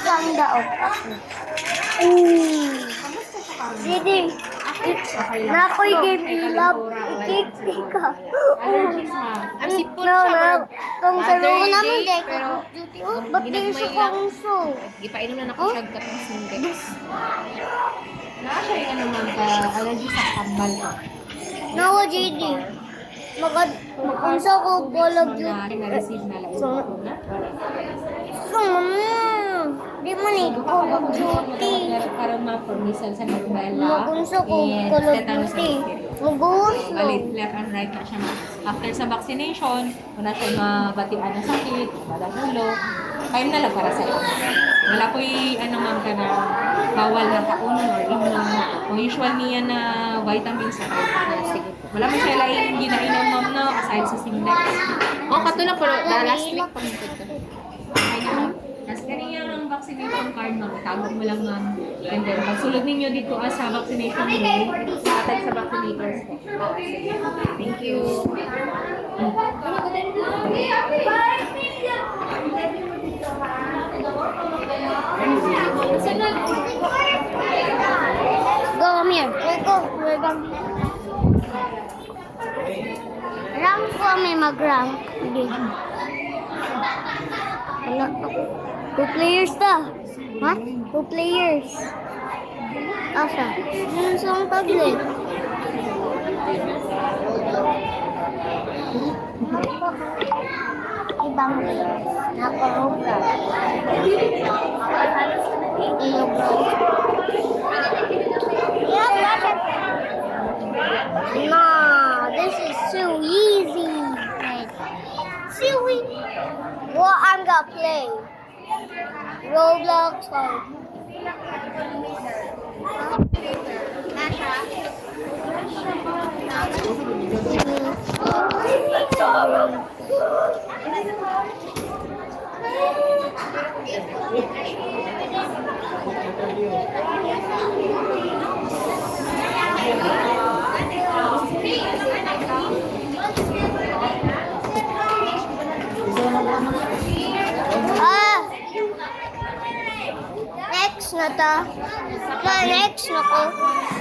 Ganda of ako. Didi, nakoy game ilap, ikikti ka. No, kung sa loob naman day ko, ba't di sa kongso? Ipainom na nakasag ka ng sindex. Nakasya ka naman ka, allergy sa kambal ka. No, Didi. Magkunsa ko Call of Duty. Na-receive na lang. Di man eh, Call of Duty. Karon ma-permission sa novela. Magkunsa ko Call of Duty. Magusto. Left and right na siya. After sa vaccination, wala siya mabatian ng sakit, madagulo. Kain na lang para sa iyo. Wala po ma'am ka na bawal na kaunon or inom. Kung usual niya na vitamins sa sige. Wala mo siya lang ginainom ma'am na aside sa Simlex. Katulad po, last week pag nagtod ka. Okay na ma'am. Tapos kanina ang vaccination card ma'am, itago mo lang ma'am. And then pagsulod ninyo dito sa vaccination room, atag sa vaccinators ko. Thank you. Go, come here. Go. Rank ko may mag-rank. Hindi. Wala pa. 2 players ta. Ha? 2 players. Asa? Ano sa ang tablet? Ibang players. Naka-Roblox. Nah, this is too easy. Silly. Well, I'm gonna play Roblox or next na ta. Next na ko.